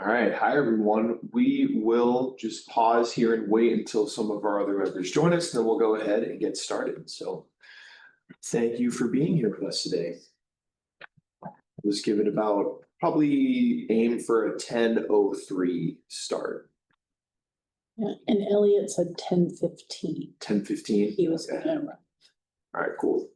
All right, hi everyone. We will just pause here and wait until some of our other members join us, and then we'll go ahead and get started. So thank you for being here with us today. Let's give it about probably aim for a 10:03 start. Yeah, and Elliot said 10:15. 10:15? He was Okay. gonna run. All right, cool.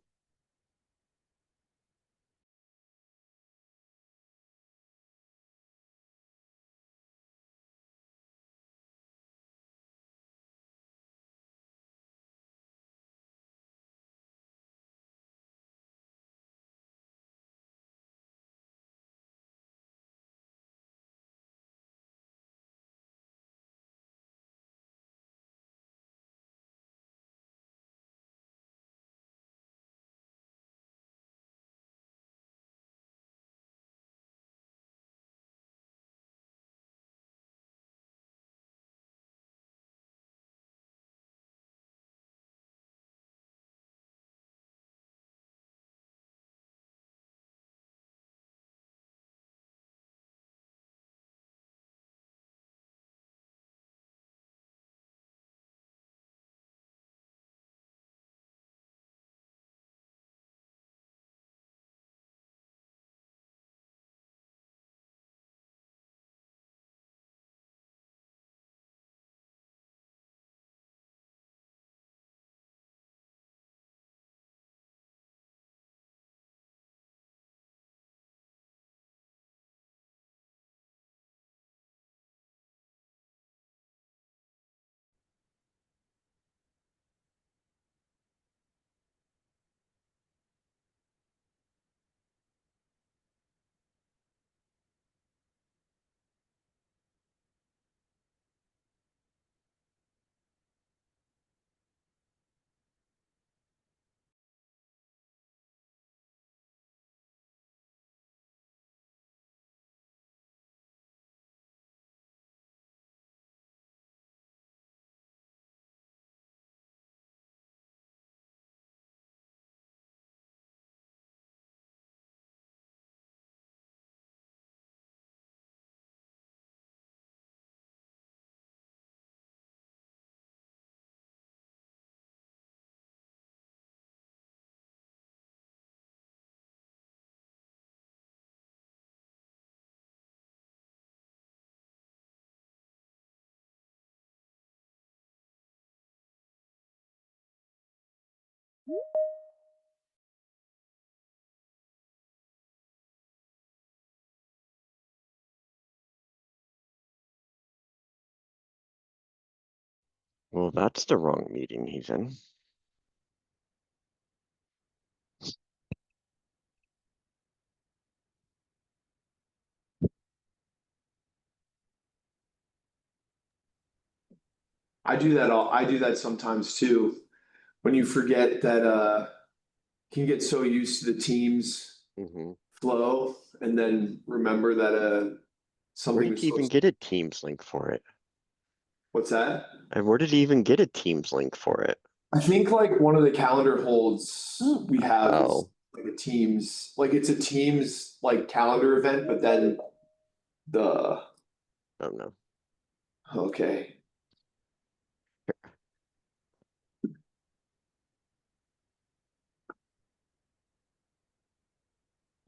Well, that's the wrong meeting he's in. I do that sometimes too. When you forget that you can get so used to the team's flow and then remember that Where something did is he even supposed get a Teams link for it? What's that? And where did he even get a Teams link for it? I think like one of the calendar holds we have is Oh, like it's a Teams like calendar event, but then the oh no. okay.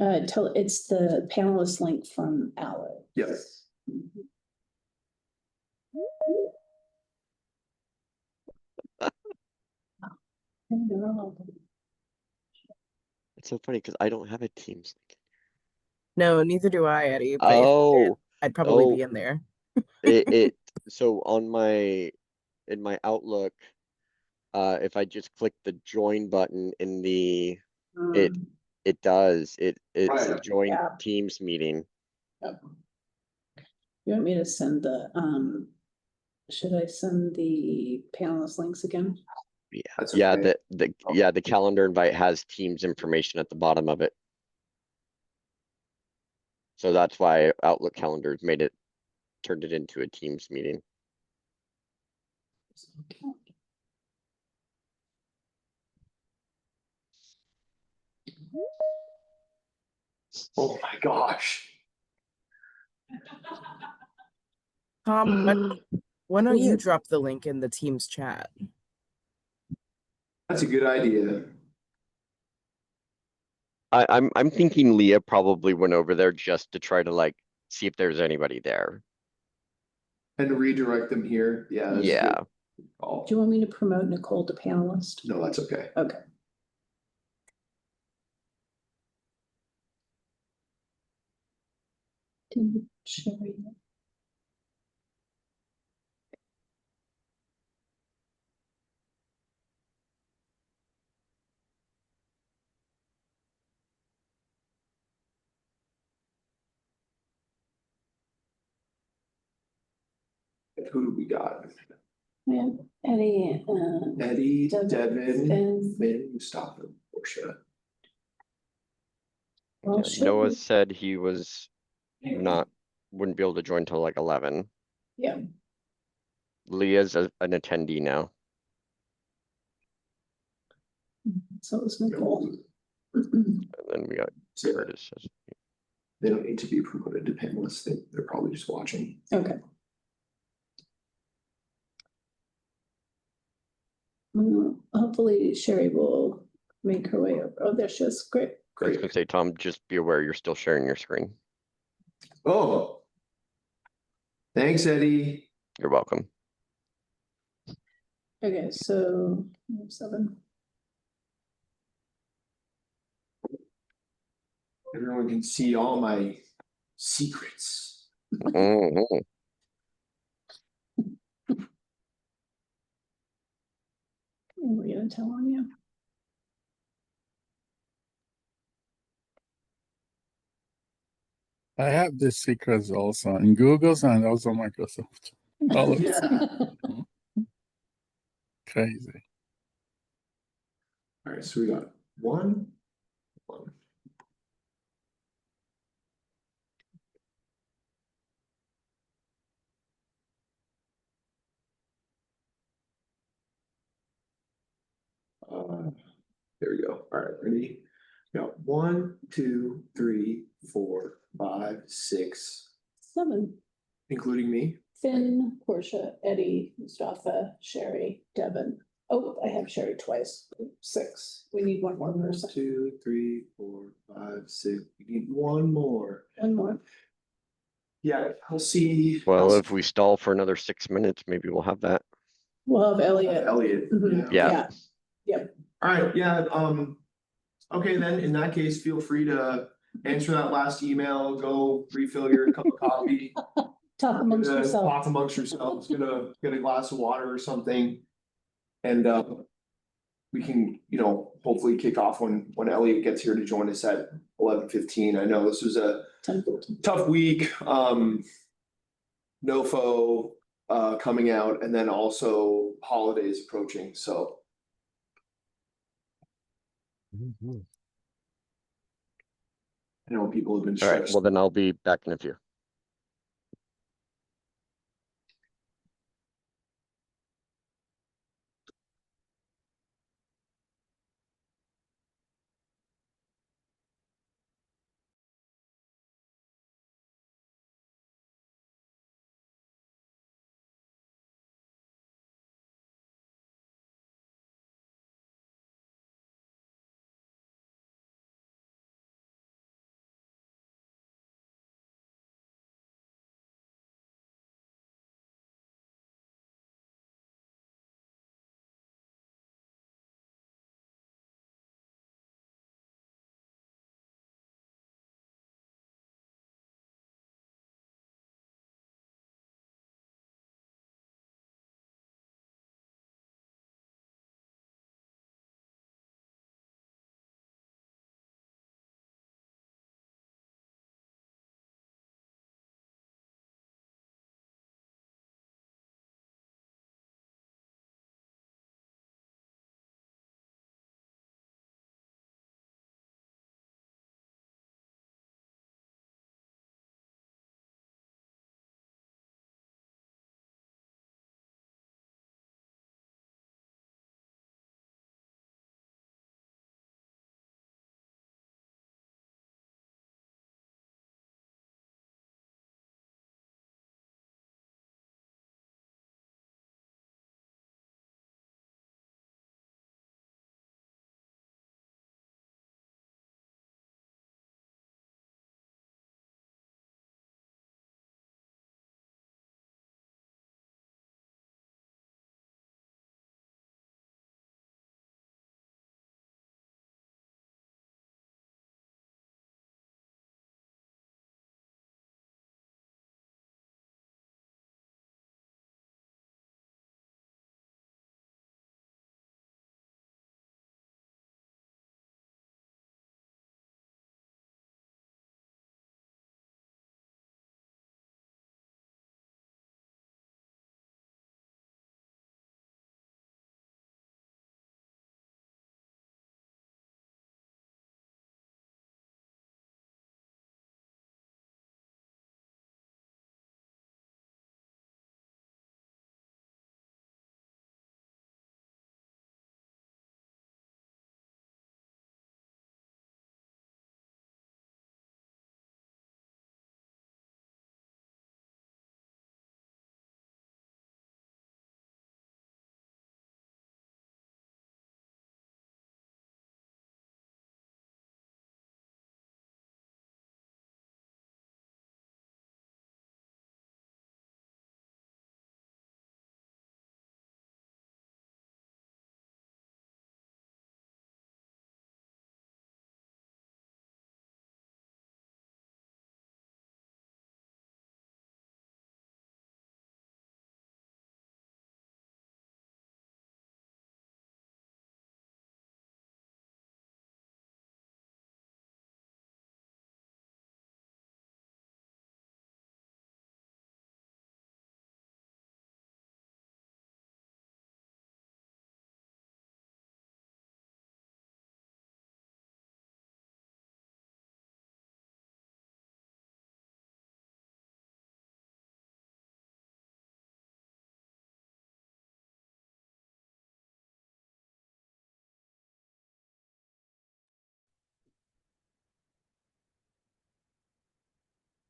It's the panelist link from Alex. Yes. It's so funny because I don't have a Teams link. No, neither do I, Eddie. But if I did, Oh, I'd probably be in there. So in my Outlook, if I just click the join button in the it does. It's Right. a join Yeah. Teams meeting. Yep. You want me to send should I send the panelist links again? Yeah. That's Yeah, okay. the calendar invite has Teams information at the bottom of it. So that's why Outlook calendars turned it into a Teams meeting. Oh my gosh. Tom, why don't you Yeah. drop the link in the team's chat? That's a good idea. I'm thinking Leah probably went over there just to try to like see if there's anybody there. And redirect them here. Yeah. That's a Yeah. good call. Do you want me to promote Nicole to panelist? No, that's okay. Okay. Sherry. Who do we got? Yeah, Eddie, Eddie, Devin, Finn. Finn, Mustafa, Portia. Well, Yeah, should Noah we- said he was wouldn't be able to join till like 11. Yeah, Leah's an attendee now. so it's Nicole. And then we got So Curtis. they don't need to be promoted to panelists. They're probably just watching. Okay. Hopefully Sherry will make her way over. Oh, there she is. Great. I was Great. gonna say, Tom, just be aware you're still sharing your screen. Oh. Thanks, Eddie. You're welcome. Okay, so 7. Everyone can see all my secrets. Mhm. We're gonna tell on you. I have these secrets also in Google's and also Microsoft. All of Yeah. Crazy. All right, so we got one. There we go. All right, ready? We got 1, 2, 3, 4, 5, 6, 7. including me. Finn, Portia, Eddie, Mustafa, Sherry, Devin. Oh, I have Sherry twice. 6. We need one more 1, person. 2, 3, 4, 5, 6. We need one more. One more. Yeah, I'll see. Well, if we stall for another 6 minutes, maybe we'll have that. We'll have Elliot. Elliot. Mhm. Yeah. Yep. All right, yeah, okay, then in that case, feel free to answer that last email, go refill your cup of coffee. Talk amongst Talk yourselves. amongst yourselves, get a glass of water or something. And we can, hopefully kick off when Elliot gets here to join us at 11:15. I know this was a 10:15. tough week, NOFO coming out, and then also holidays approaching, so. I know people have been All right, stressed. well then I'll be back in a few.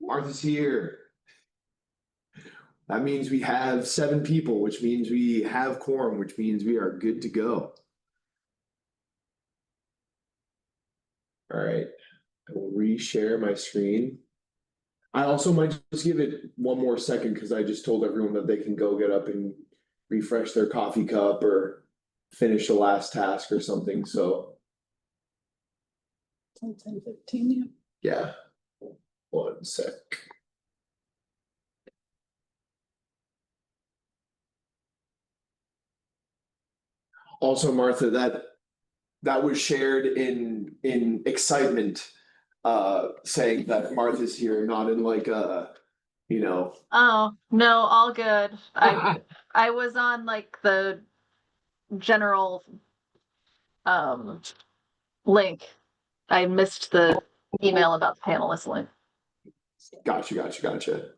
Martha's here. That means we have 7 people, which means we have quorum, which means we are good to go. All right, I will reshare my screen. I also might just give it one more second because I just told everyone that they can go get up and refresh their coffee cup or finish the last task or something, so. 10:15, yeah. Yeah, 1 sec. Also, Martha, that was shared in excitement, saying that Martha's here, not in like a, you know. Oh, no, all good. I was on like the general link. I missed the email about the panelist link. Gotcha.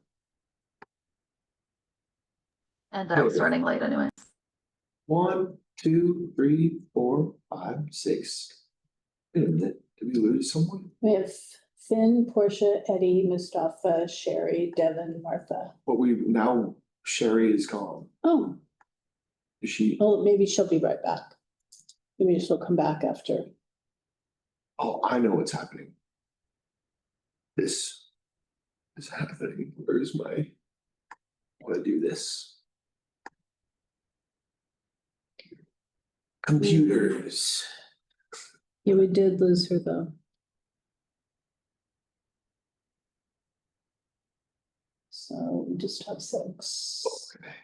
And I was running late anyway. 1, 2, 3, 4, 5, 6. Wait a minute, did we lose someone? We have Finn, Portia, Eddie, Mustafa, Sherry, Devin, Martha. But now Sherry is gone. Oh, Is she? well, maybe she'll be right back. Maybe she'll come back after. Oh, I know what's happening. This is happening. Where's my? I want to do this. Computers. Yeah, we did lose her though. So we just have 6. Okay.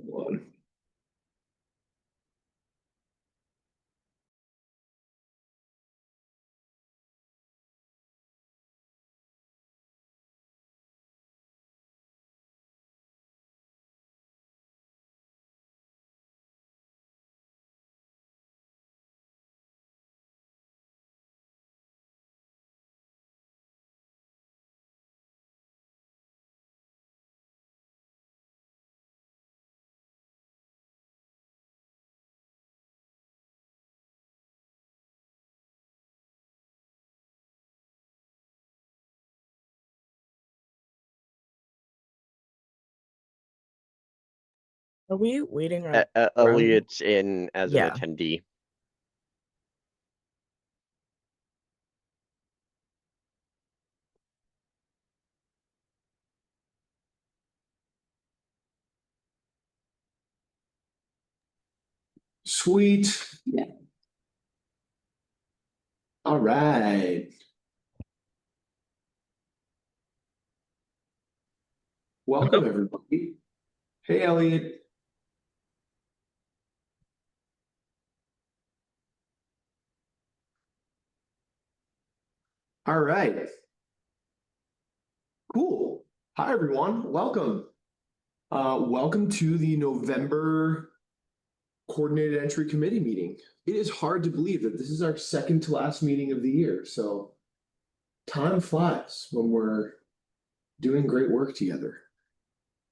One. Are we waiting around? Elliot's in as an Yeah. attendee. Sweet. Yeah. All right. Welcome, everybody. Hey, Elliot. All right. Cool. Hi, everyone. Welcome. Welcome to the November Coordinated Entry Committee meeting. It is hard to believe that this is our second to last meeting of the year. So time flies when we're doing great work together.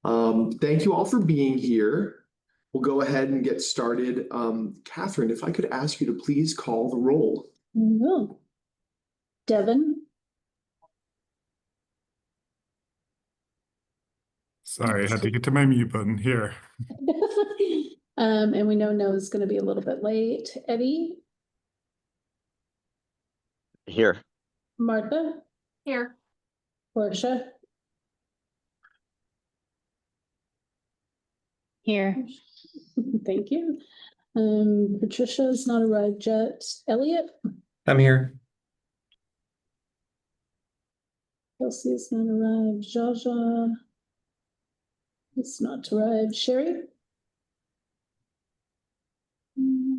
Thank you all for being here. We'll go ahead and get started. Catherine, if I could ask you to please call the roll. No. Devin, Sorry, I had to get to my mute button here. and we know No is going to be a little bit late. Eddie, Here. Martha, Here. Portia. Here. Thank you. Patricia's not arrived yet. Elliot, I'm here. Kelsey's not arrived. Jaja is not arrived. Sherry?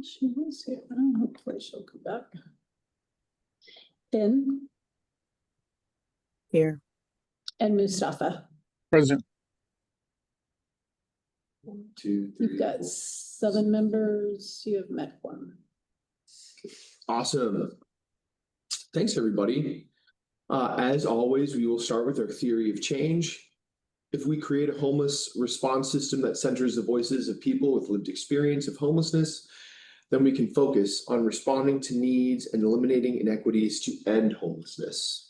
She was here. Oh, hopefully she'll come back. Finn Here. and Mustafa. Present. 1, 2, 3. You've got 7 members, you have met one. Awesome. Thanks, everybody. As always, we will start with our theory of change. If we create a homeless response system that centers the voices of people with lived experience of homelessness, then we can focus on responding to needs and eliminating inequities to end homelessness.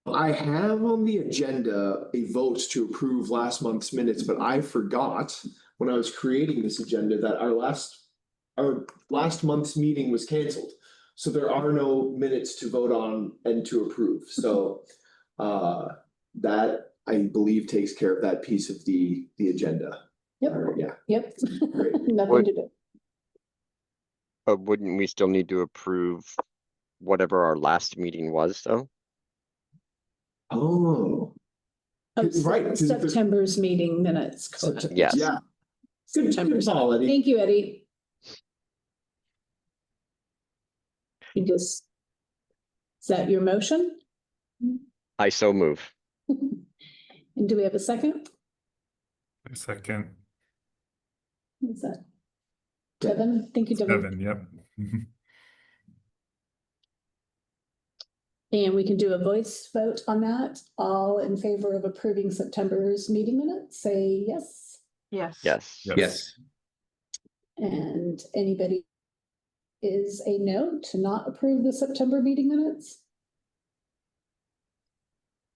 I have on the agenda a vote to approve last month's minutes, but I forgot when I was creating this agenda that our last month's meeting was canceled. So there are no minutes to vote on and to approve. So that I believe takes care of that piece of the agenda. Yep. All right, yeah. Yep. Great. Nothing to do. But wouldn't we still need to approve whatever our last meeting was, though? Oh, right, 'cause if there's- September's meeting minutes. correct. Yes. yeah. September's. Good call, Eddie. Thank you, Eddie. You just, is that your motion? I so move. And do we have a second? A second. Is that Devin? Thank you, Devin. 7, yep. And we can do a voice vote on that. All in favor of approving September's meeting minutes, say yes. Yes. Yes. Yes. And anybody is a no to not approve the September meeting minutes?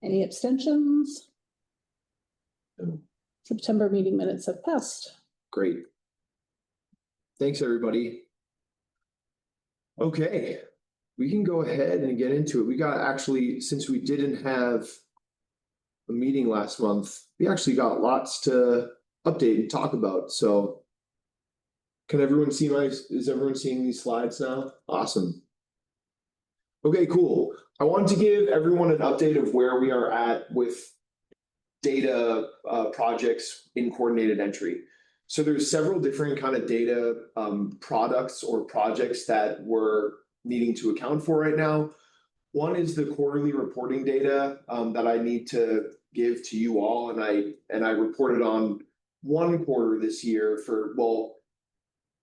Any abstentions? No. September meeting minutes have passed. Great. Thanks, everybody. Okay, we can go ahead and get into it. We got actually, since we didn't have a meeting last month, we actually got lots to update and talk about. So can everyone see is everyone seeing these slides now? Awesome. Okay, cool. I wanted to give everyone an update of where we are at with data projects in coordinated entry. So there's several different kind of data products or projects that we're needing to account for right now. One is the quarterly reporting data that I need to give to you all, and I reported on 1 quarter this year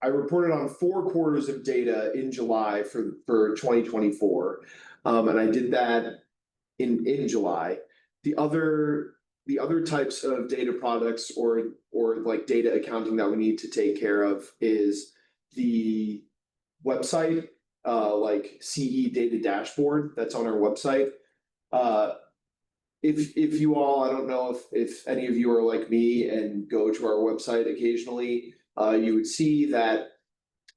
I reported on 4 quarters of data in July for 2024, and I did that in July. The other types of data products or like data accounting that we need to take care of is the website, like CE data dashboard that's on our website. If you all, I don't know if any of you are like me and go to our website occasionally, you would see that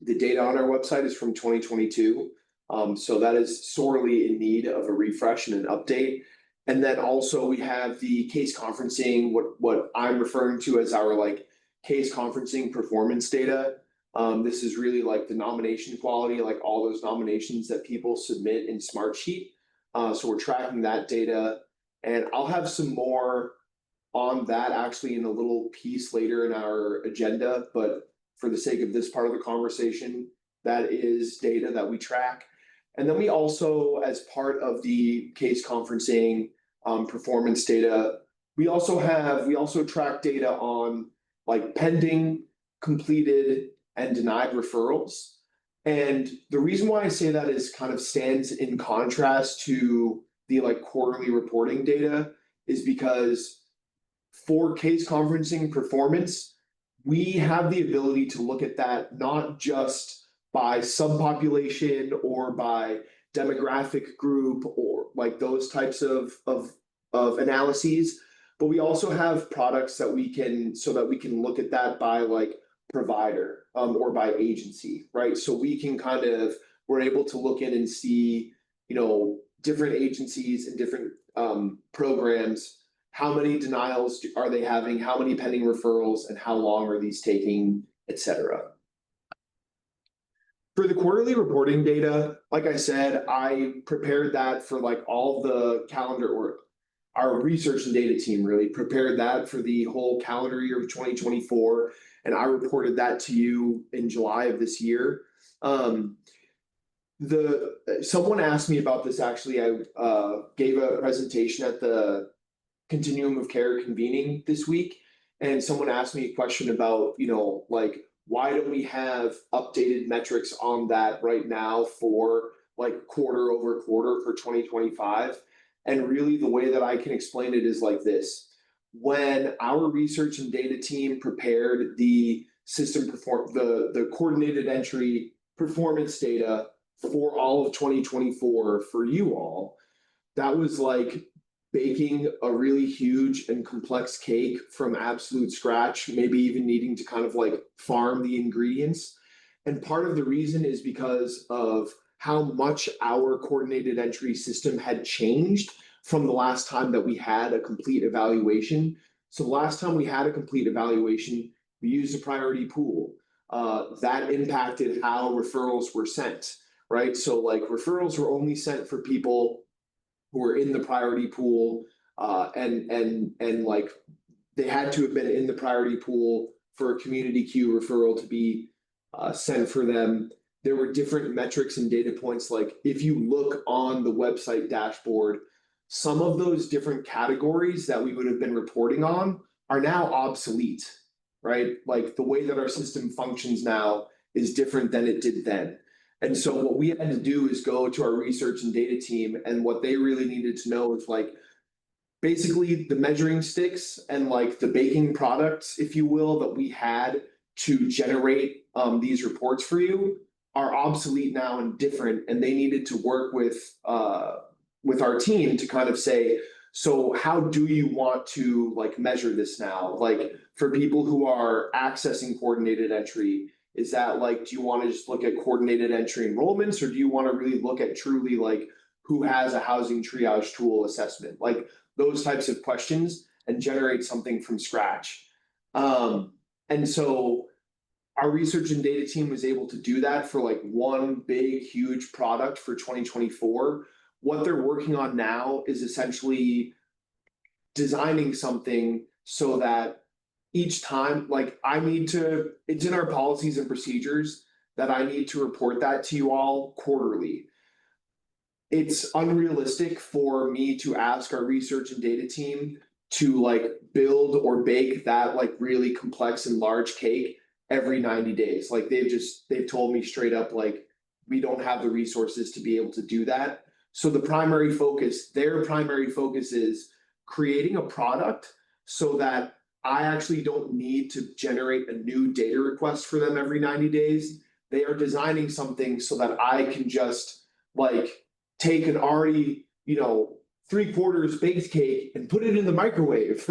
the data on our website is from 2022. So that is sorely in need of a refresh and an update. And then also we have the case conferencing, what I'm referring to as our like case conferencing performance data. This is really like the nomination quality, like all those nominations that people submit in Smartsheet. So we're tracking that data, and I'll have some more on that actually in a little piece later in our agenda. But for the sake of this part of the conversation, that is data that we track. And then we also, as part of the case conferencing performance data, we also track data on like pending, completed, and denied referrals. And the reason why I say that is kind of stands in contrast to the like quarterly reporting data is because for case conferencing performance, we have the ability to look at that not just by subpopulation or by demographic group or like those types of analyses, but we also have products that we can look at that by like provider or by agency, right? So we're able to look in and see, different agencies and different programs, how many denials are they having, how many pending referrals, and how long are these taking, etc. For the quarterly reporting data, like I said, I prepared that for like all the calendar, or our research and data team really prepared that for the whole calendar year of 2024. And I reported that to you in July of this year. Someone asked me about this actually. I gave a presentation at the Continuum of Care convening this week. and someone asked me a question about, like, why don't we have updated metrics on that right now for like quarter over quarter for 2025? And really the way that I can explain it is like this. When our research and data team prepared the the coordinated entry performance data for all of 2024 for you all, that was like baking a really huge and complex cake from absolute scratch, maybe even needing to kind of like farm the ingredients. And part of the reason is because of how much our coordinated entry system had changed from the last time that we had a complete evaluation. So the last time we had a complete evaluation, we used a priority pool. That impacted how referrals were sent, right? So like referrals were only sent for people who were in the priority pool, and like they had to have been in the priority pool for a community queue referral to be sent for them. There were different metrics and data points. Like if you look on the website dashboard, some of those different categories that we would have been reporting on are now obsolete, right? Like the way that our system functions now is different than it did then. And so what we had to do is go to our research and data team, and what they really needed to know is like basically the measuring sticks and like the baking products, if you will, that we had to generate these reports for you are obsolete now and different, and they needed to work with our team to kind of say, so how do you want to like measure this now? Like for people who are accessing coordinated entry, is that like, do you want to just look at coordinated entry enrollments, or do you want to really look at truly like who has a housing triage tool assessment? Like those types of questions, and generate something from scratch. And so our research and data team was able to do that for like one big, huge product for 2024. What they're working on now is essentially designing something so that each time, like it's in our policies and procedures that I need to report that to you all quarterly. It's unrealistic for me to ask our research and data team to like build or bake that like really complex and large cake every 90 days. Like they've told me straight up, like, we don't have the resources to be able to do that. So their primary focus is creating a product so that I actually don't need to generate a new data request for them every 90 days. They are designing something so that I can just like take an already, 3/4 baked cake and put it in the microwave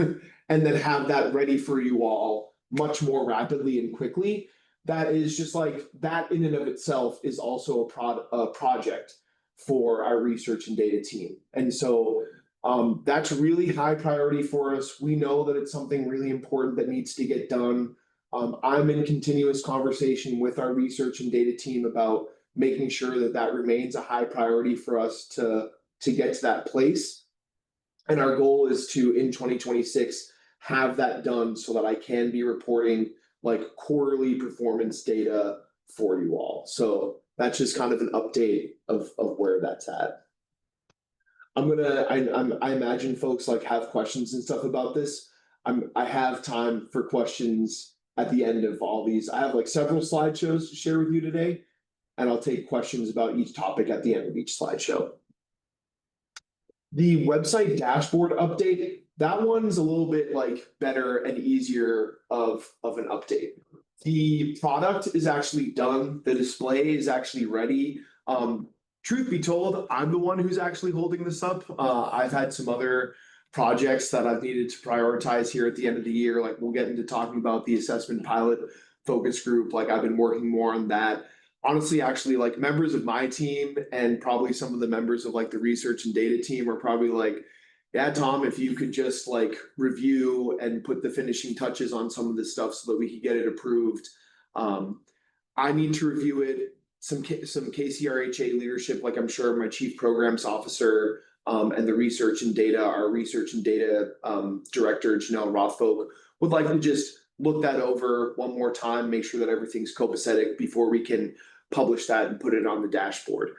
and then have that ready for you all much more rapidly and quickly. That is just like, that in and of itself is also a project for our research and data team. And so that's really high priority for us. We know that it's something really important that needs to get done. I'm in continuous conversation with our research and data team about making sure that that remains a high priority for us to get to that place. And our goal is to, in 2026, have that done so that I can be reporting like quarterly performance data for you all. So that's just kind of an update of where that's at. I imagine folks like have questions and stuff about this. I have time for questions at the end of all these. I have like several slideshows to share with you today, and I'll take questions about each topic at the end of each slideshow. The website dashboard update, that one's a little bit like better and easier of an update. The product is actually done. The display is actually ready. Truth be told, I'm the one who's actually holding this up. I've had some other projects that I've needed to prioritize here at the end of the year. Like we'll get into talking about the assessment pilot focus group. Like I've been working more on that. Honestly, actually, like members of my team and probably some of the members of like the research and data team are probably like, yeah, Tom, if you could just like review and put the finishing touches on some of this stuff so that we could get it approved. I need to review it. Some KCRHA leadership, like I'm sure my chief programs officer and the research and data, our research and data director, Janelle Rothfolk, would like to just look that over one more time, make sure that everything's copacetic before we can publish that and put it on the dashboard.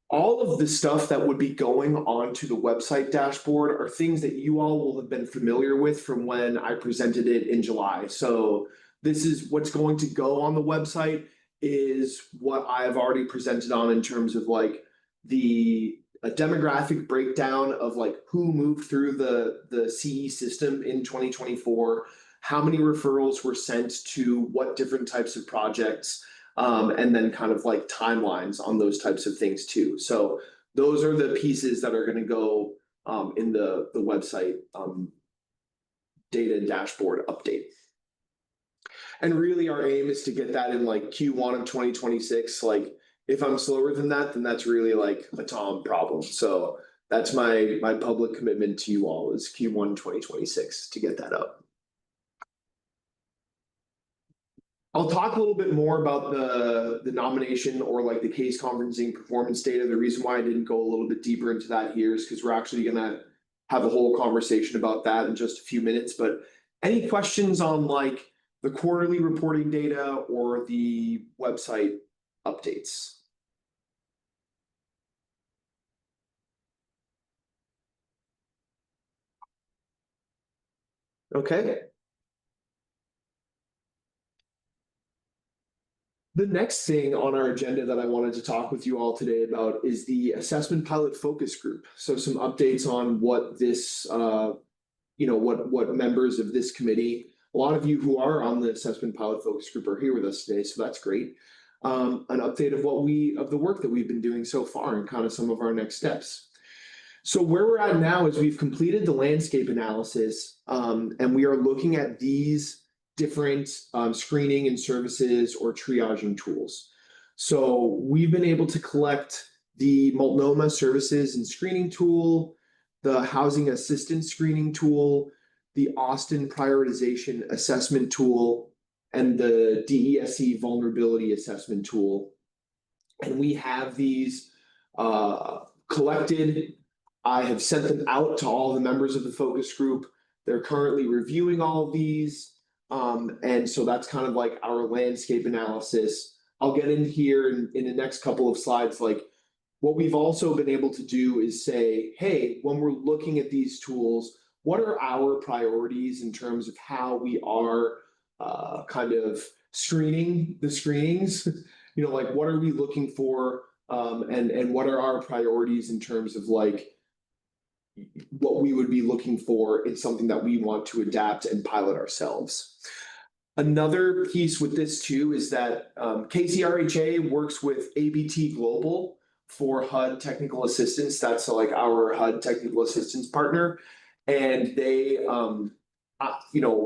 all of the stuff that would be going onto the website dashboard are things that you all will have been familiar with from when I presented it in July. So this is what's going to go on the website is what I've already presented on in terms of like a demographic breakdown of like who moved through the CE system in 2024, how many referrals were sent to what different types of projects, and then kind of like timelines on those types of things too. So those are the pieces that are going to go in the website data dashboard update. And really our aim is to get that in like Q1 of 2026. Like if I'm slower than that, then that's really like a Tom problem. So that's my public commitment to you all is Q1 2026 to get that up. I'll talk a little bit more about the nomination or like the case conferencing performance data. The reason why I didn't go a little bit deeper into that here is because we're actually gonna have a whole conversation about that in just a few minutes. But any questions on like the quarterly reporting data or the website updates? Okay. The next thing on our agenda that I wanted to talk with you all today about is the assessment pilot focus group. So some updates on what this, what members of this committee, a lot of you who are on the assessment pilot focus group are here with us today, so that's great. An update of the work that we've been doing so far and kind of some of our next steps. So where we're at now is we've completed the landscape analysis, and we are looking at these different screening and services or triaging tools. So we've been able to collect the Multnomah services and screening tool, the housing assistance screening tool, the Austin prioritization assessment tool, and the DESE vulnerability assessment tool. And we have these collected. I have sent them out to all the members of the focus group. They're currently reviewing all of these. And so that's kind of like our landscape analysis. I'll get in here in the next couple of slides. Like what we've also been able to do is say, hey, when we're looking at these tools, what are our priorities in terms of how we are kind of screening the screenings? Like what are we looking for? And what are our priorities in terms of like what we would be looking for in something that we want to adapt and pilot ourselves. Another piece with this too is that KCRHA works with ABT Global for HUD technical assistance. That's like our HUD technical assistance partner. And they,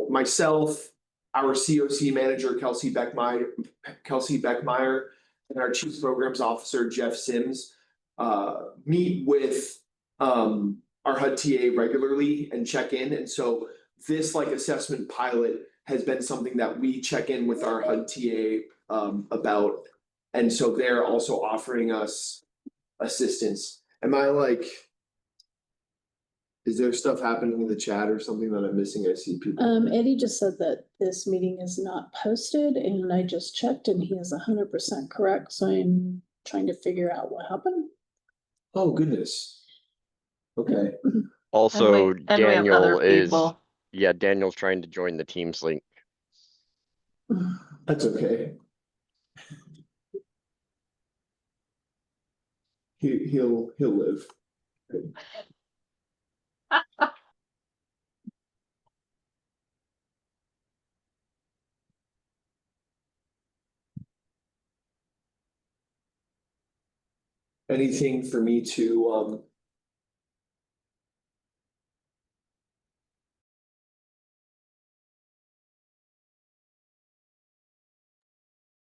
myself, our COC manager, Kelsey Beckmeyer, and our chief programs officer, Jeff Sims, meet with our HUD TA regularly and check in. And so this like assessment pilot has been something that we check in with our HUD TA about. And so they're also offering us assistance. Am I like, is there stuff happening in the chat or something that I'm missing? I see people. Eddie just said that this meeting is not posted and I just checked and he is 100% correct. So I'm trying to figure out what happened. Oh, goodness. Okay. Also, and we have Daniel other is, people. yeah, Daniel's trying to join the Teams link. That's okay. He'll live. Anything for me to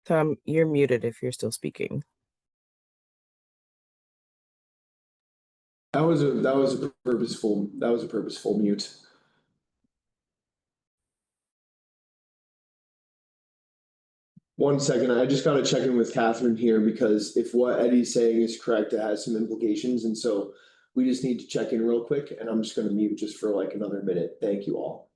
Tom, you're muted if you're still speaking. that was a purposeful mute. One second, I just gotta check in with Catherine here because if what Eddie's saying is correct, it has some implications, and so we just need to check in real quick, and I'm just gonna mute just for like another minute. Thank you all.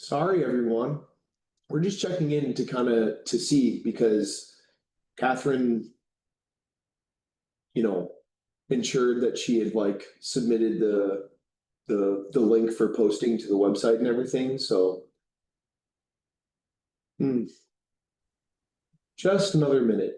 Sorry, everyone. We're just checking in to kind of to see because Catherine, ensured that she had like submitted the link for posting to the website and everything, so. Just another minute.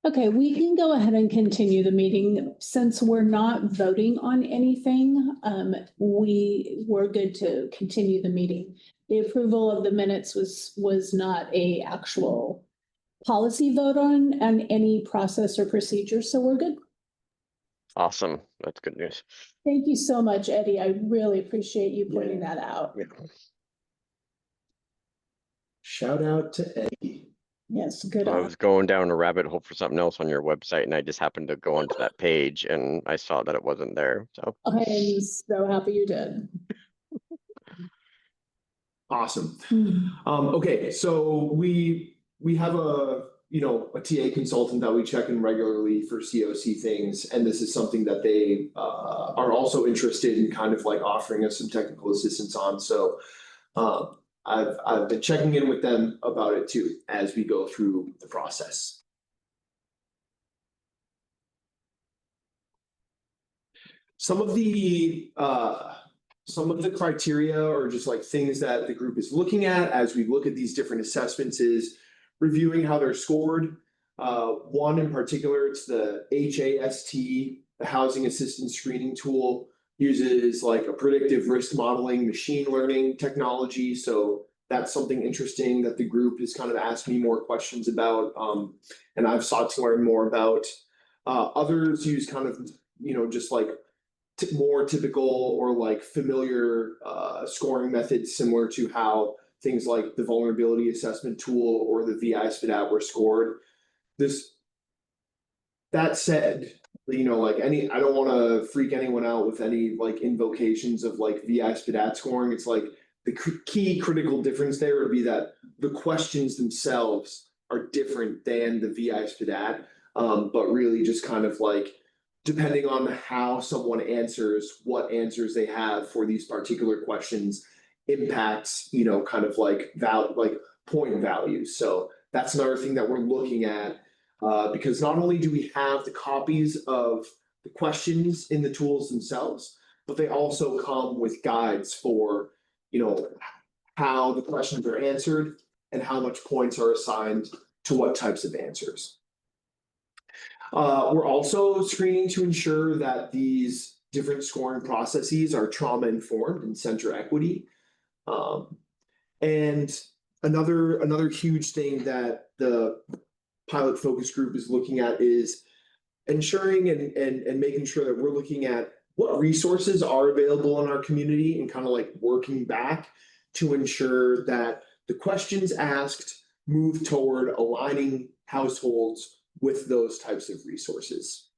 Okay, we can go ahead and continue the meeting. Since we're not voting on anything, we're good to continue the meeting. The approval of the minutes was not a actual policy vote on any process or procedure, so we're good. Awesome. That's good news. Thank you so much, Eddie. I really appreciate you pointing that out. Yeah. Shout out to Eddie. Yes, good. I was going down a rabbit hole for something else on your website and I just happened to go onto that page and I saw that it wasn't there, so. I'm so happy you did. Awesome. Okay, so we have a TA consultant that we check in regularly for COC things, and this is something that they are also interested in kind of like offering us some technical assistance on. So I've been checking in with them about it too as we go through the process. Some of the criteria or just like things that the group is looking at as we look at these different assessments is reviewing how they're scored. One in particular, it's the HAST, the Housing Assistance Screening Tool, uses like a predictive risk modeling, machine learning technology. So that's something interesting that the group has kind of asked me more questions about, and I've sought to learn more about. Others use kind of, just like more typical or like familiar scoring methods similar to how things like the vulnerability assessment tool or the VI SPDAT were scored. That said, you know, like I don't wanna freak anyone out with any like invocations of like VI SPDAT scoring. It's like the key critical difference there would be that the questions themselves are different than the VI SPDAT. But really just kind of like depending on how someone answers, what answers they have for these particular questions impacts, you know, kind of like point values. So that's another thing that we're looking at. Because not only do we have the copies of the questions in the tools themselves, but they also come with guides for, you know, how the questions are answered and how much points are assigned to what types of answers. We're also screening to ensure that these different scoring processes are trauma informed and center equity. And another huge thing that the pilot focus group is looking at is ensuring and making sure that we're looking at what resources are available in our community and kind of like working back to ensure that the questions asked move toward aligning households with those types of resources.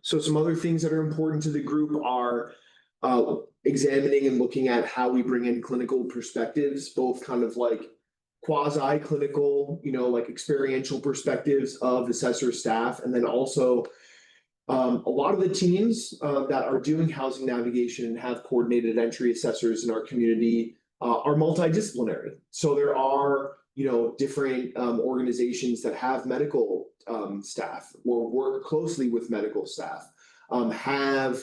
So some other things that are important to the group are examining and looking at how we bring in clinical perspectives, both kind of like quasi-clinical, you know, like experiential perspectives of assessor staff, and then also a lot of the teams that are doing housing navigation and have coordinated entry assessors in our community are multidisciplinary. So there are, you know, different organizations that have medical staff or work closely with medical staff, have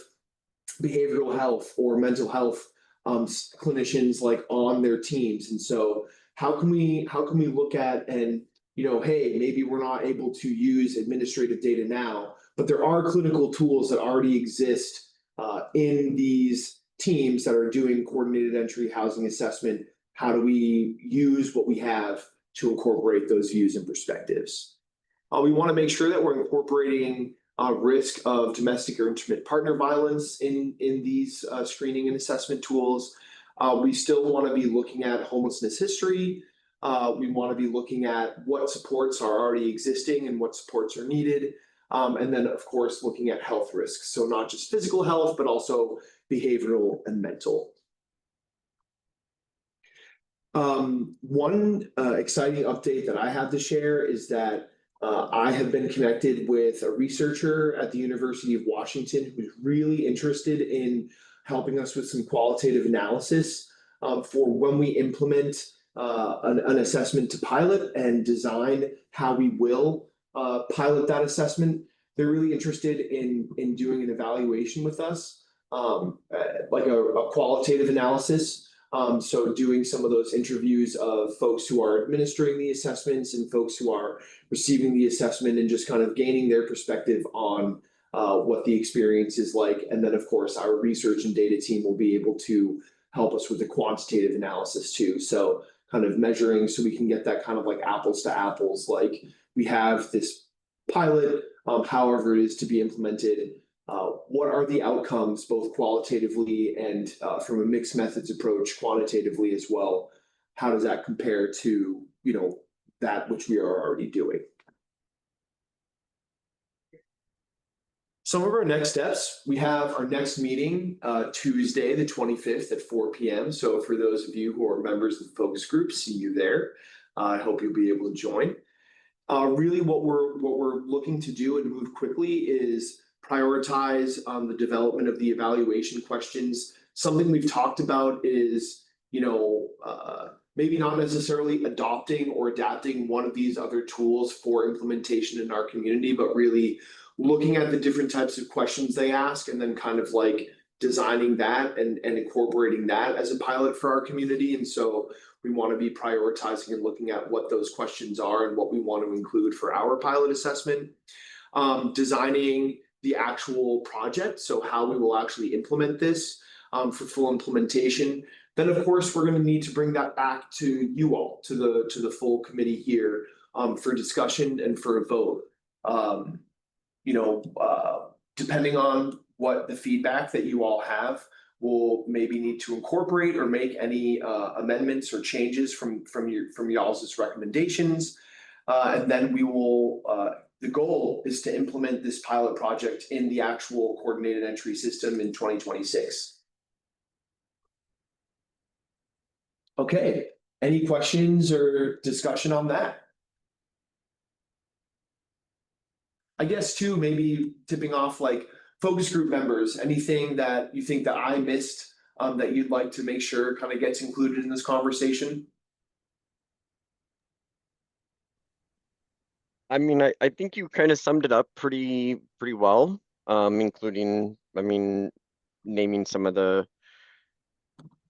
behavioral health or mental health clinicians like on their teams. And so how can we look at and, you know, hey, maybe we're not able to use administrative data now, but there are clinical tools that already exist in these teams that are doing coordinated entry housing assessment. How do we use what we have to incorporate those views and perspectives? We want to make sure that we're incorporating risk of domestic or intimate partner violence in these screening and assessment tools. We still want to be looking at homelessness history. We want to be looking at what supports are already existing and what supports are needed. And then, of course, looking at health risks. So not just physical health, but also behavioral and mental. One exciting update that I have to share is that I have been connected with a researcher at the University of Washington who's really interested in helping us with some qualitative analysis for when we implement an assessment to pilot and design how we will pilot that assessment. They're really interested in doing an evaluation with us, like a qualitative analysis. So doing some of those interviews of folks who are administering the assessments and folks who are receiving the assessment and just kind of gaining their perspective on what the experience is like. And then, of course, our research and data team will be able to help us with the quantitative analysis too. So kind of measuring so we can get that kind of like apples to apples, like we have this pilot, however it is to be implemented. What are the outcomes, both qualitatively and from a mixed methods approach, quantitatively as well? How does that compare to, you know, that which we are already doing? Some of our next steps, we have our next meeting Tuesday, the 25th at 4 p.m. So for those of you who are members of the focus group, see you there. I hope you'll be able to join. Really what we're looking to do and move quickly is prioritize the development of the evaluation questions. Something we've talked about is, you know, maybe not necessarily adopting or adapting one of these other tools for implementation in our community, but really looking at the different types of questions they ask and then kind of like designing that and incorporating that as a pilot for our community. And so we want to be prioritizing and looking at what those questions are and what we want to include for our pilot assessment. Designing the actual project, so how we will actually implement this for full implementation. Then, of course, we're going to need to bring that back to you all, to the full committee here for discussion and for a vote. You know, depending on what the feedback that you all have, we'll maybe need to incorporate or make any amendments or changes from y'all's recommendations. And then we will the goal is to implement this pilot project in the actual coordinated entry system in 2026. Okay, any questions or discussion on that? I guess too, maybe tipping off like focus group members, anything that you think that I missed that you'd like to make sure kind of gets included in this conversation? I mean, I think you kind of summed it up pretty well, including, I mean, naming some of the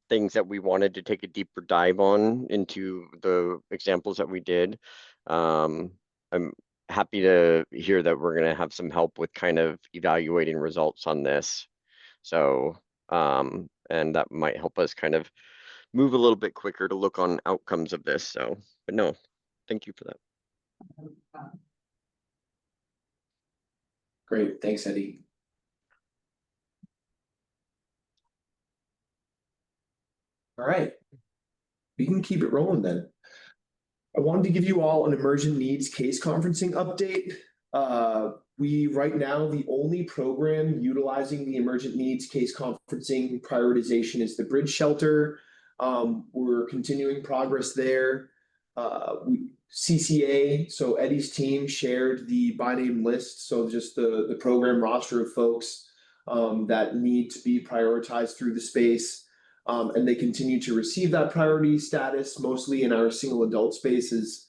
things that we wanted to take a deeper dive on into the examples that we did. I'm happy to hear that we're going to have some help with kind of evaluating results on this. So, and that might help us kind of move a little bit quicker to look on outcomes of this. So, but no, thank you for that. Great, thanks, Eddie. All right, we can keep it rolling then. I wanted to give you all an emergent needs case conferencing update. We right now, the only program utilizing the emergent needs case conferencing prioritization is the bridge shelter. We're continuing progress there. CCA, so Eddie's team shared the by name list, so just the program roster of folks that need to be prioritized through the space. And they continue to receive that priority status, mostly in our single adult spaces.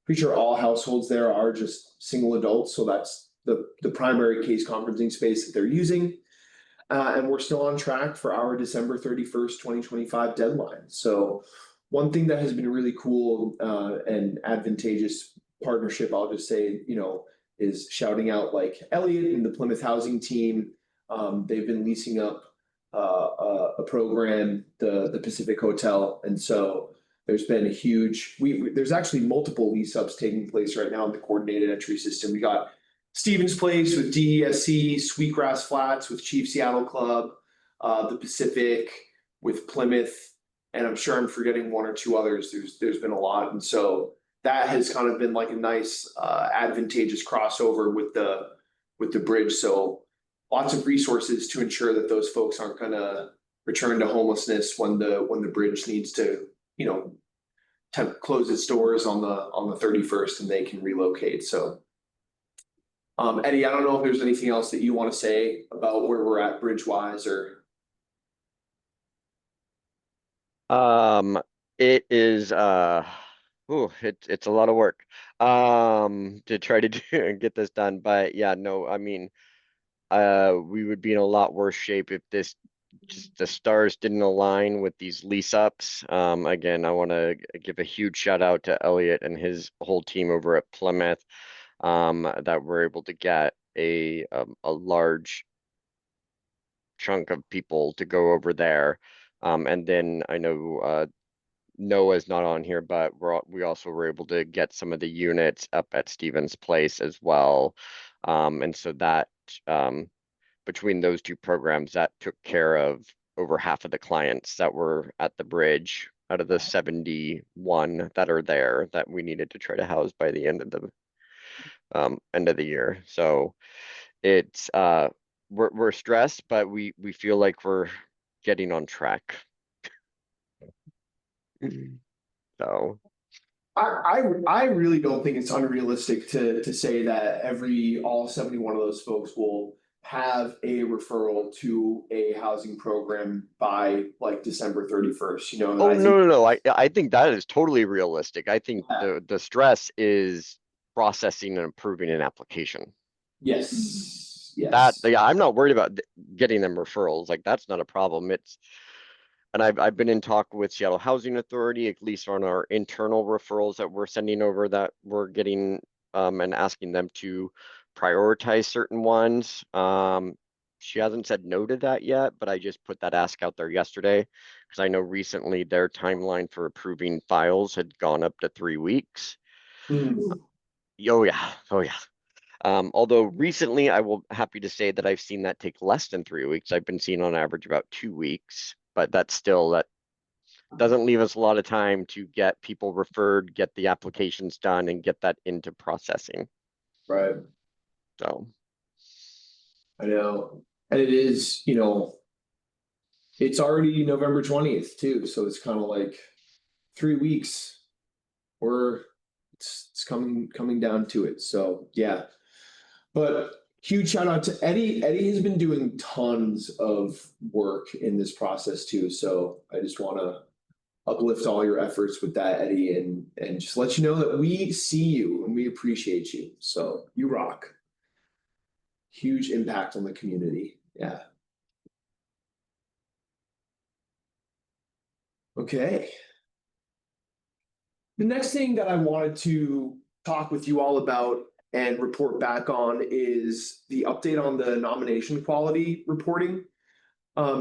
Pretty sure all households there are just single adults, so that's the primary case conferencing space that they're using. And we're still on track for our December 31st, 2025 deadline. So one thing that has been really cool and advantageous partnership, I'll just say, is shouting out like Elliot and the Plymouth Housing team. They've been leasing up a program, the Pacific Hotel, and so there's been a huge. There's actually multiple lease ups taking place right now in the coordinated entry system. We got Stevens Place with DESC, Sweetgrass Flats with Chief Seattle Club, the Pacific with Plymouth, and I'm sure I'm forgetting one or two others. There's been a lot, and so that has kind of been like a nice advantageous crossover with the bridge. So lots of resources to ensure that those folks aren't going to return to homelessness when the bridge needs to close its doors on the 31st and they can relocate. So Eddie, I don't know if there's anything else that you want to say about where we're at bridge wise or. It is it's a lot of work to try to get this done, but yeah, no, I mean, we would be in a lot worse shape if just the stars didn't align with these lease ups. Again, I want to give a huge shout out to Elliot and his whole team over at Plymouth, that we're able to get a large chunk of people to go over there. And then I know Noah's not on here, but we also were able to get some of the units up at Stevens Place as well. And so that between those two programs, that took care of over half of the clients that were at the bridge out of the 71 that are there that we needed to try to house by the end of the year. So it's we're stressed, but we feel like we're getting on track. So I really don't think it's unrealistic to say that all 71 of those folks will have a referral to a housing program by like December 31st. Oh, no. I think that is totally realistic. I think the stress is processing and approving an application. Yes. I'm not worried about getting them referrals. Like that's not a problem. And I've been in talk with Seattle Housing Authority, at least on our internal referrals that we're sending over, that we're getting and asking them to prioritize certain ones. She hasn't said no to that yet, but I just put that ask out there yesterday because I know recently their timeline for approving files had gone up to 3 weeks. Oh yeah. Although recently I will happy to say that I've seen that take less than 3 weeks. I've been seeing on average about 2 weeks, but that's still doesn't leave us a lot of time to get people referred, get the applications done and get that into processing. Right. So, I know. And it is, you know, it's already November 20th too, so it's kind of like 3 weeks. It's coming down to it. So yeah. But huge shout out to Eddie. Eddie has been doing tons of work in this process too. So I just want to uplift all your efforts with that, Eddie, and just let you know that we see you and we appreciate you. So you rock. Huge impact on the community. Yeah. Okay. The next thing that I wanted to talk with you all about and report back on is the update on the nomination quality reporting.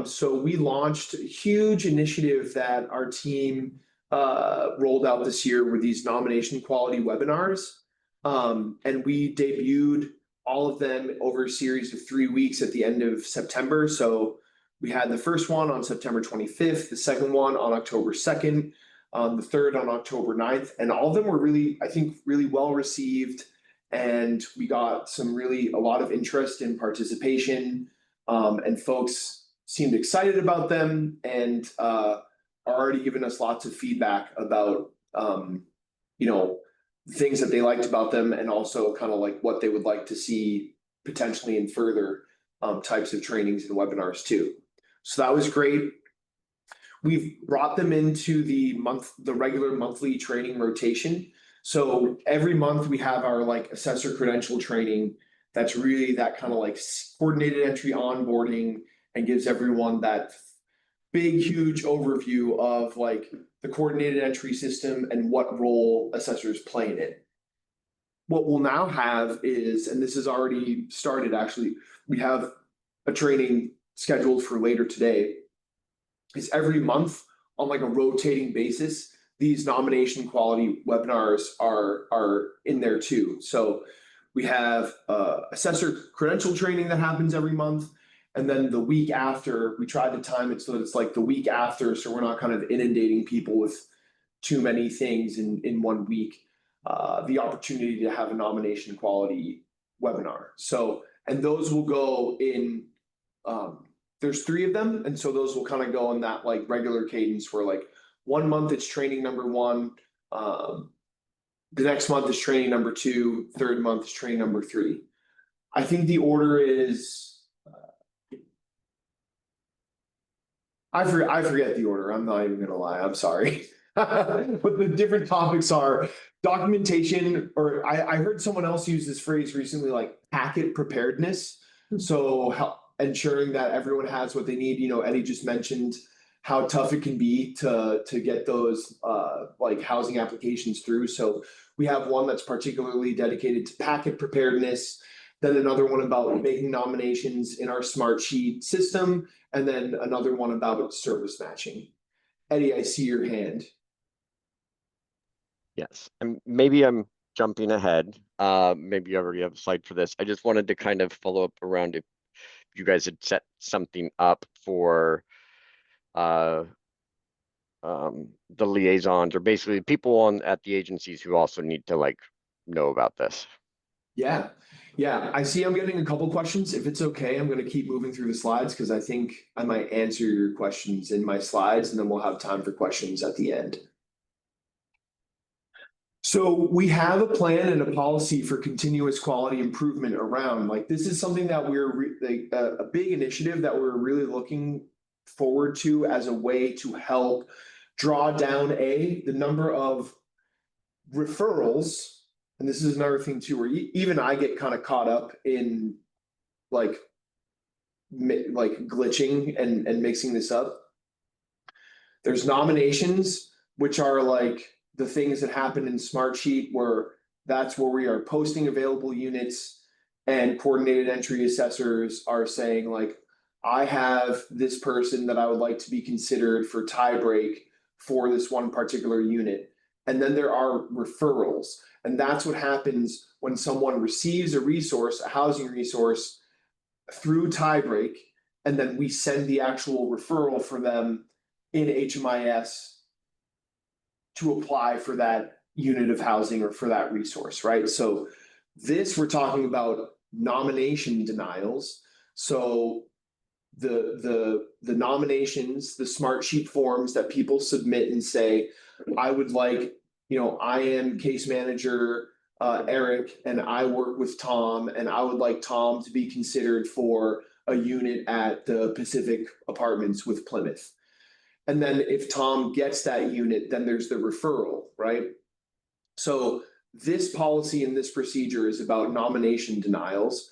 So we launched a huge initiative that our team rolled out this year with these nomination quality webinars. And we debuted all of them over a series of 3 weeks at the end of September. So we had the first one on September 25th, the second one on October 2nd, the third on October 9th, and all of them were really, I think, really well received. And we got a lot of interest in participation, and folks seemed excited about them and are already giving us lots of feedback about, you know, things that they liked about them and also kind of like what they would like to see potentially in further types of trainings and webinars too. So that was great. We've brought them into the regular monthly training rotation. So every month we have our like assessor credential training. That's really that kind of like coordinated entry onboarding and gives everyone that big, huge overview of like the coordinated entry system and what role assessors play in it. What we'll now have is, and this has already started actually, we have a training scheduled for later today, is every month on like a rotating basis, these nomination quality webinars are in there too. So we have assessor credential training that happens every month. And then the week after, we tried to time it so that it's like the week after, so we're not kind of inundating people with too many things in 1 week, the opportunity to have a nomination quality webinar. So, and those will go in, there's 3 of them. And so those will kind of go in that like regular cadence where like 1 month it's training number 1, the next month is training number 2, third month is training number 3. I think the order is, I forget the order. I'm not even gonna lie. I'm sorry. But the different topics are documentation, or I heard someone else use this phrase recently, like packet preparedness. So ensuring that everyone has what they need. You know, Eddie just mentioned how tough it can be to get those like housing applications through. So we have one that's particularly dedicated to packet preparedness, then another one about making nominations in our smart sheet system, and then another one about service matching. Eddie, I see your hand. yes, and maybe I'm jumping ahead. Maybe you already have a slide for this. I just wanted to kind of follow up around if you guys had set something up for the liaisons or basically people at the agencies who also need to like know about this. Yeah. I see I'm getting a couple questions. If it's okay, I'm going to keep moving through the slides because I think I might answer your questions in my slides and then we'll have time for questions at the end. So we have a plan and a policy for continuous quality improvement around, like, this is something that we're a big initiative that we're really looking forward to as a way to help draw down the number of referrals. And this is another thing too, where even I get kind of caught up in like glitching and mixing this up. There's nominations, which are like the things that happen in Smartsheet, where that's where we are posting available units and coordinated entry assessors are saying like, I have this person that I would like to be considered for tie break for this one particular unit. And then there are referrals. And that's what happens when someone receives a resource, a housing resource through tiebreak, and then we send the actual referral for them in HMIS to apply for that unit of housing or for that resource, right? So this, we're talking about nomination denials. So the nominations, the smart sheet forms that people submit and say, I would like, I am case manager Eric, and I work with Tom, and I would like Tom to be considered for a unit at the Pacific Apartments with Plymouth. And then if Tom gets that unit, then there's the referral, right? So this policy and this procedure is about nomination denials.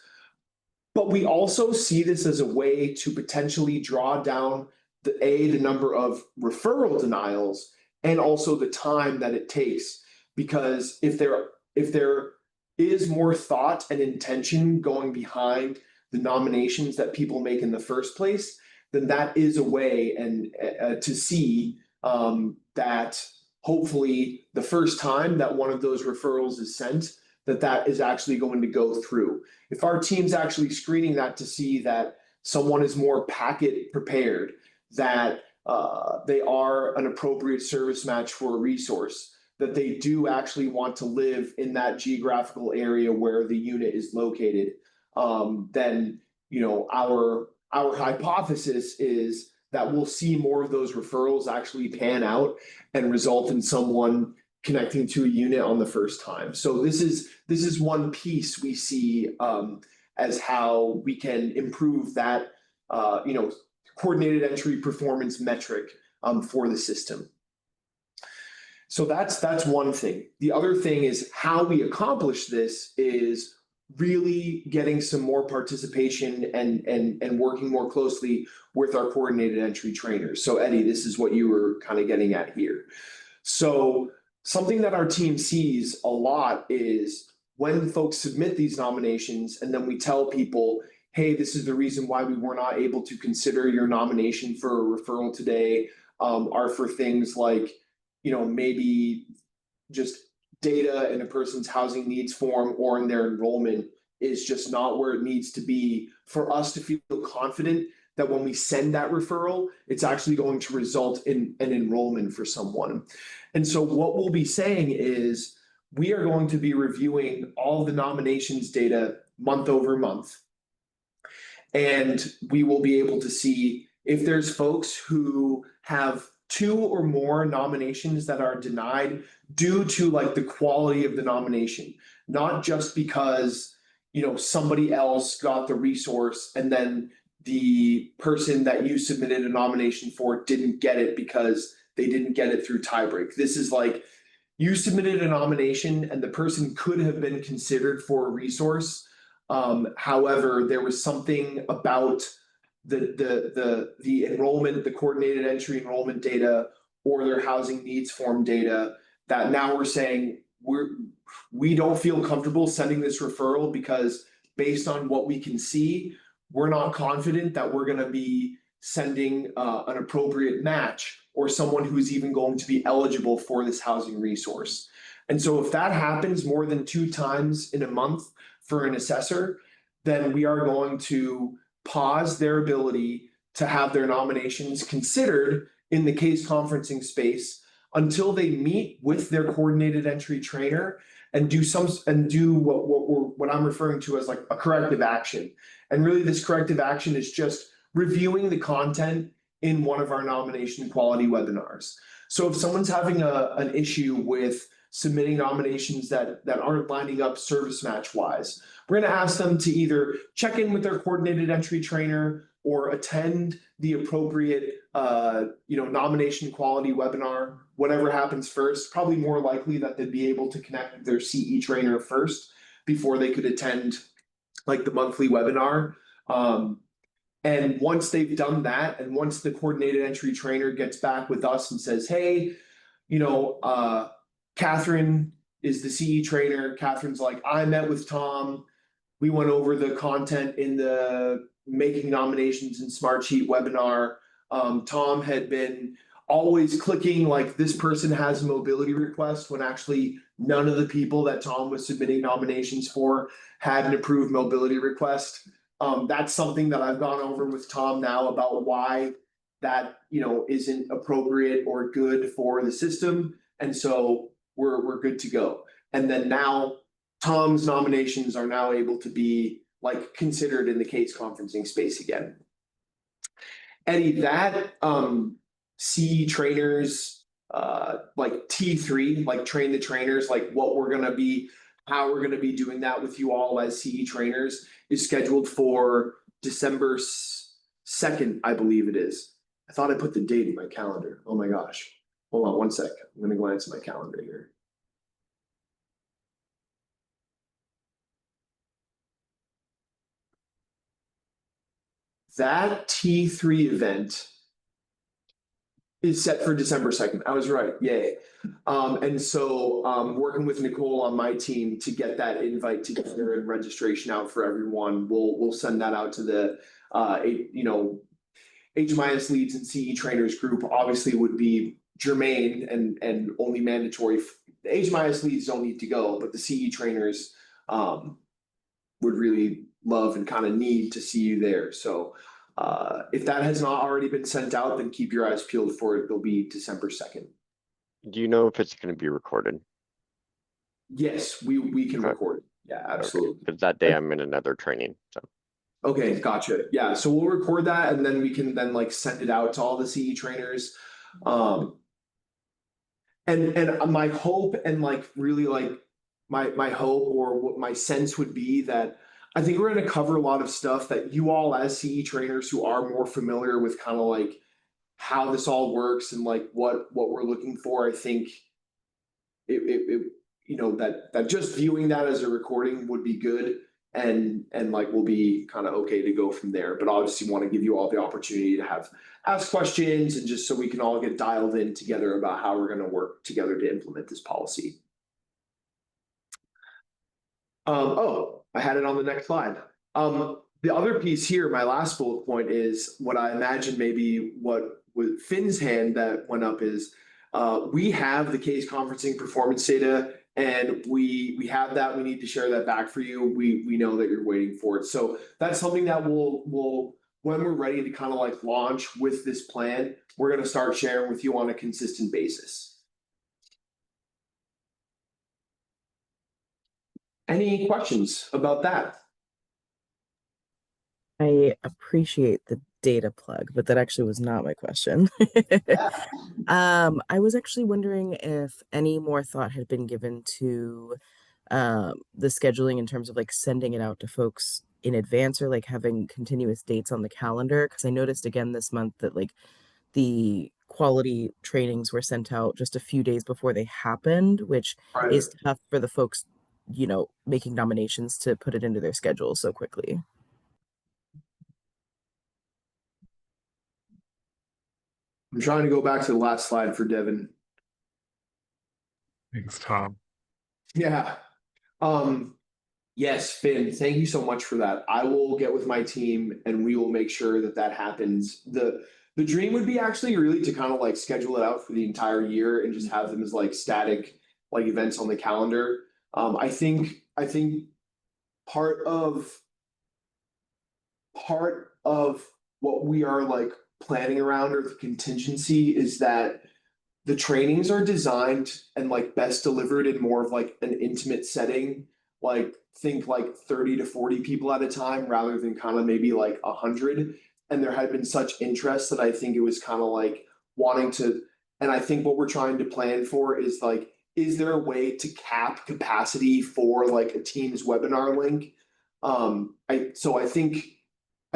But we also see this as a way to potentially draw down the number of referral denials and also the time that it takes. Because if there is more thought and intention going behind the nominations that people make in the first place, then that is a way to see that hopefully the first time that one of those referrals is sent, that is actually going to go through. If our team's actually screening that to see that someone is more packet prepared, that they are an appropriate service match for a resource, that they do actually want to live in that geographical area where the unit is located, then our hypothesis is that we'll see more of those referrals actually pan out and result in someone connecting to a unit on the first time. So this is one piece we see as how we can improve that coordinated entry performance metric for the system. So that's one thing. The other thing is how we accomplish this is really getting some more participation and working more closely with our coordinated entry trainers. So Eddie, this is what you were kind of getting at here. So something that our team sees a lot is when folks submit these nominations and then we tell people, hey, this is the reason why we were not able to consider your nomination for a referral today, are for things like, maybe just data in a person's housing needs form or in their enrollment is just not where it needs to be for us to feel confident that when we send that referral, it's actually going to result in an enrollment for someone. And so what we'll be saying is we are going to be reviewing all the nominations data month over month. And we will be able to see if there's folks who have 2 or more nominations that are denied due to like the quality of the nomination, not just because, somebody else got the resource and then the person that you submitted a nomination for didn't get it because they didn't get it through tiebreak. This is like you submitted a nomination and the person could have been considered for a resource. However, there was something about the enrollment, the coordinated entry enrollment data or their housing needs form data that now we're saying we don't feel comfortable sending this referral because based on what we can see, we're not confident that we're going to be sending an appropriate match or someone who's even going to be eligible for this housing resource. And so if that happens more than 2 times in a month for an assessor, then we are going to pause their ability to have their nominations considered in the case conferencing space until they meet with their coordinated entry trainer and do what I'm referring to as like a corrective action. And really this corrective action is just reviewing the content in one of our nomination quality webinars. So if someone's having an issue with submitting nominations that aren't lining up service match wise, we're going to ask them to either check in with their coordinated entry trainer or attend the appropriate nomination quality webinar, whatever happens first. Probably more likely that they'd be able to connect with their CE trainer first before they could attend like the monthly webinar. And once they've done that, and once the coordinated entry trainer gets back with us and says, hey, Catherine is the CE trainer. Catherine's like, I met with Tom. We went over the content in the making nominations and Smartsheet webinar. Tom had been always clicking like this person has a mobility request when actually none of the people that Tom was submitting nominations for had an approved mobility request. That's something that I've gone over with Tom now about why that isn't appropriate or good for the system. And so we're good to go. And then now Tom's nominations are now able to be like considered in the case conferencing space again. Eddie, that CE trainers, like T3, like train the trainers, like what we're gonna be, how we're gonna be doing that with you all as CE trainers is scheduled for December 2nd, I believe it is. I thought I put the date in my calendar. Oh my gosh. Hold on one sec. I'm gonna glance at my calendar here. That T3 event is set for December 2nd. I was right. Yay. And so working with Nicole on my team to get that invite together and registration out for everyone. We'll send that out to the HMIS leads and CE trainers group. Obviously would be germane and only mandatory. The HMIS leads don't need to go, but the CE trainers would really love and kind of need to see you there. So if that has not already been sent out, then keep your eyes peeled for it. It'll be December 2nd. Do you know if it's gonna be recorded? Yes, we can Okay. record it. Yeah, absolutely. Because that day I'm in another training, so. Okay, gotcha. Yeah, so we'll record that and then we can then like send it out to all the CE trainers. And my hope and like really like my hope or what my sense would be that I think we're going to cover a lot of stuff that you all as CE trainers who are more familiar with kind of like how this all works and like what we're looking for. I think it that just viewing that as a recording would be good and like we'll be kind of okay to go from there. But obviously want to give you all the opportunity to ask questions and just so we can all get dialed in together about how we're going to work together to implement this policy. Oh, I had it on the next slide. The other piece here, my last bullet point is what I imagine maybe what with Finn's hand that went up is we have the case conferencing performance data and we have that. We need to share that back for you. We know that you're waiting for it. So that's something that we'll when we're ready to kind of like launch with this plan, we're going to start sharing with you on a consistent basis. Any questions about that? I appreciate the data plug, but that actually was not my question. I was actually wondering if any more thought had been given to the scheduling in terms of like sending it out to folks in advance or like having continuous dates on the calendar. Because I noticed again this month that like the quality trainings were sent out just a few days before they happened, which Right. is tough for the folks, making nominations to put it into their schedule so quickly. I'm trying to go back to the last slide for Devin. Thanks, Tom. Yeah. Yes, Finn, thank you so much for that. I will get with my team and we will make sure that that happens. The dream would be actually really to kind of like schedule it out for the entire year and just have them as like static like events on the calendar. I think part of what we are like planning around or the contingency is that the trainings are designed and like best delivered in more of like an intimate setting, like think like 30 to 40 people at a time rather than kind of maybe like 100. And there had been such interest that I think it was kind of like wanting to, and I think what we're trying to plan for is like, is there a way to cap capacity for like a Teams webinar link? I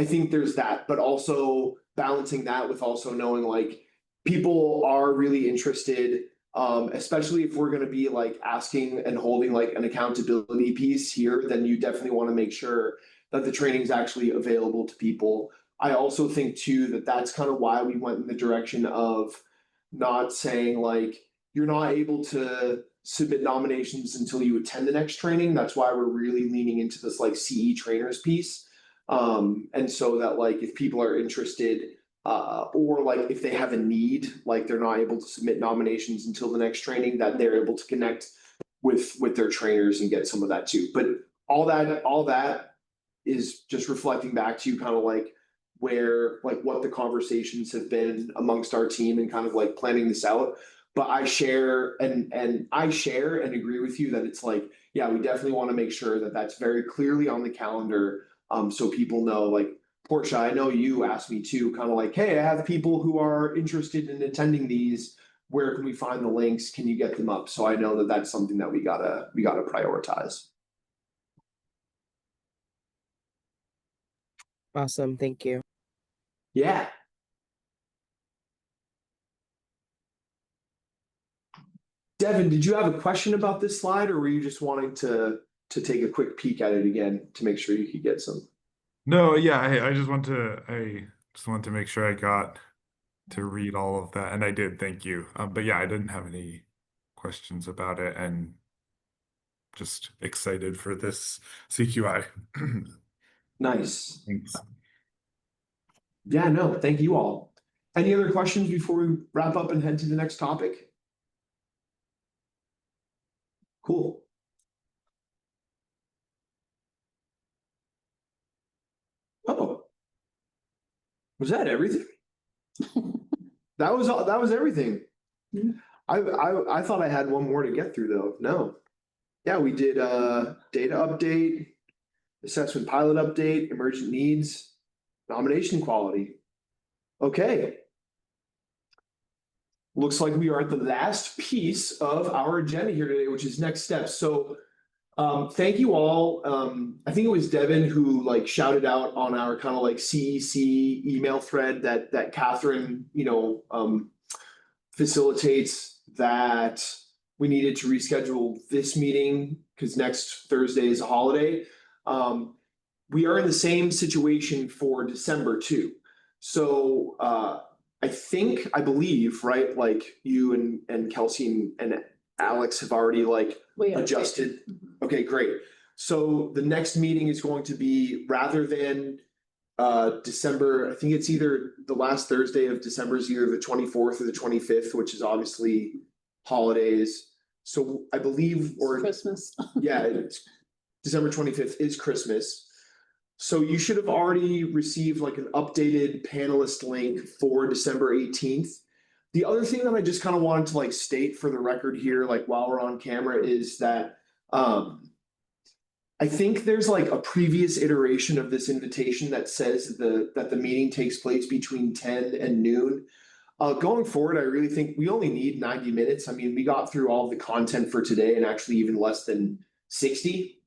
think there's that, but also balancing that with also knowing like people are really interested, especially if we're going to be like asking and holding like an accountability piece here, then you definitely want to make sure that the training is actually available to people. I also think too that that's kind of why we went in the direction of not saying like you're not able to submit nominations until you attend the next training. That's why we're really leaning into this like CE trainers piece. And so that like if people are interested, or like if they have a need, like they're not able to submit nominations until the next training, that they're able to connect with their trainers and get some of that too. But all that is just reflecting back to you kind of like where like what the conversations have been amongst our team and kind of like planning this out. But I share and agree with you that it's like, yeah, we definitely want to make sure that that's very clearly on the calendar. So people know, like, Portia, I know you asked me too, kind of like, hey, I have people who are interested in attending these. Where can we find the links? Can you get them up? So I know that that's something that we gotta prioritize. Awesome, thank you. Yeah. Devin, did you have a question about this slide, or were you just wanting to take a quick peek at it again to make sure you could get some? No, yeah, I just want to make sure I got to read all of that, and I did, thank you. But yeah, I didn't have any questions about it, and just excited for this CQI. Nice. Thanks. Yeah, no, thank you all. Any other questions before we wrap up and head to the next topic? Cool. Oh, was that everything? That was everything. I thought I had one more to get through though. No. Yeah, we did data update, assessment pilot update, emergent needs, nomination quality. Okay. Looks like we are at the last piece of our agenda here today, which is next steps. So thank you all. I think it was Devin who like shouted out on our kind of like CEC email thread that Catherine, facilitates, that we needed to reschedule this meeting because next Thursday is a holiday. We are in the same situation for December too. So I believe, right, like you and Kelsey and Alex have already like adjusted. Okay, great. So the next meeting is going to be, rather than December, I think it's either the last Thursday of December is either the 24th or the 25th, which is obviously holidays. So I believe, or Christmas. yeah, it's December 25th is Christmas. So you should have already received like an updated panelist link for December 18th. The other thing that I just kind of wanted to like state for the record here, like while we're on camera, is that I think there's like a previous iteration of this invitation that says that the meeting takes place between 10 and noon. Going forward, I really think we only need 90 minutes. I mean, we got through all the content for today and actually even less than 60.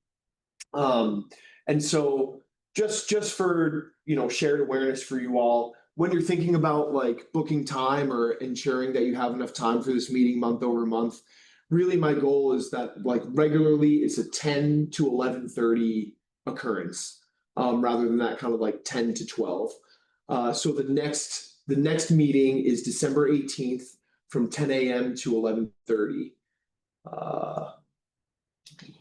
And so just for, shared awareness for you all, when you're thinking about like booking time or ensuring that you have enough time for this meeting month over month, really my goal is that like regularly it's a 10 to 11:30 occurrence, rather than that kind of like 10 to 12. So the next meeting is December 18th from 10 a.m. to 11:30.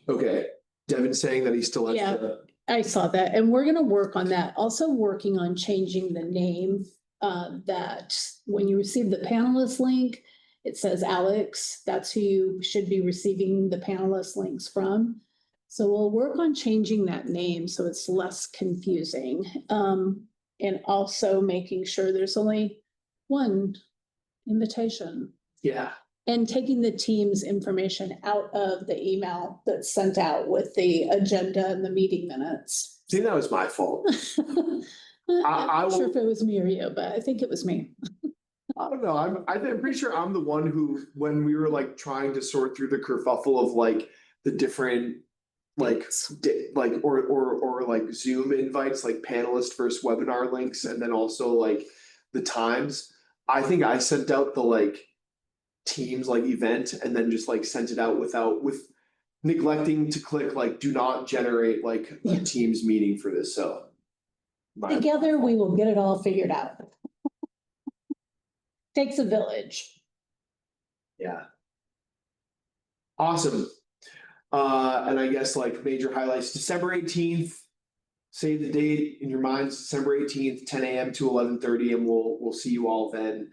Okay, Devin's saying that he still has Yeah. to. I saw that, and we're gonna work on that. Also working on changing the name, that when you receive the panelist link, it says Alex, that's who you should be receiving the panelist links from. So we'll work on changing that name so it's less confusing. And also making sure there's only one invitation. Yeah. And taking the team's information out of the email that's sent out with the agenda and the meeting minutes. See, that was my fault. I'm not sure if it was me or you, but I think it was me. I don't know. I'm pretty sure I'm the one who, when we were like trying to sort through the kerfuffle of like the different like or like Zoom invites, like panelist versus webinar links, and then also like the times. I think I sent out the like Teams like event and then just like sent it out with neglecting to click like do not generate like a Teams meeting for this. So together we will get it all figured out. Takes a village. Yeah. Awesome. And I guess like major highlights, December 18th, save the date in your minds, December 18th, 10 a.m. to 11:30, and we'll see you all then.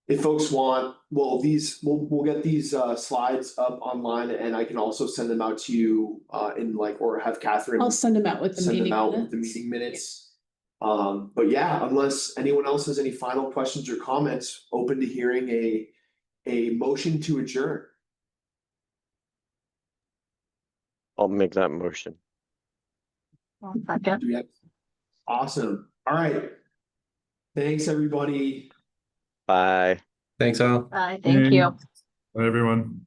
If folks want, well, we'll get these slides up online, and I can also send them out to you in like, or have Catherine. I'll send them out with the send meeting them out minutes. with the meeting minutes. But yeah, unless anyone else has any final questions or comments, open to hearing a a motion to adjourn. I'll make that motion. One second. Do we have? Awesome. All right. Thanks, everybody. Bye. Thanks, Al. Thank you. Bye, everyone.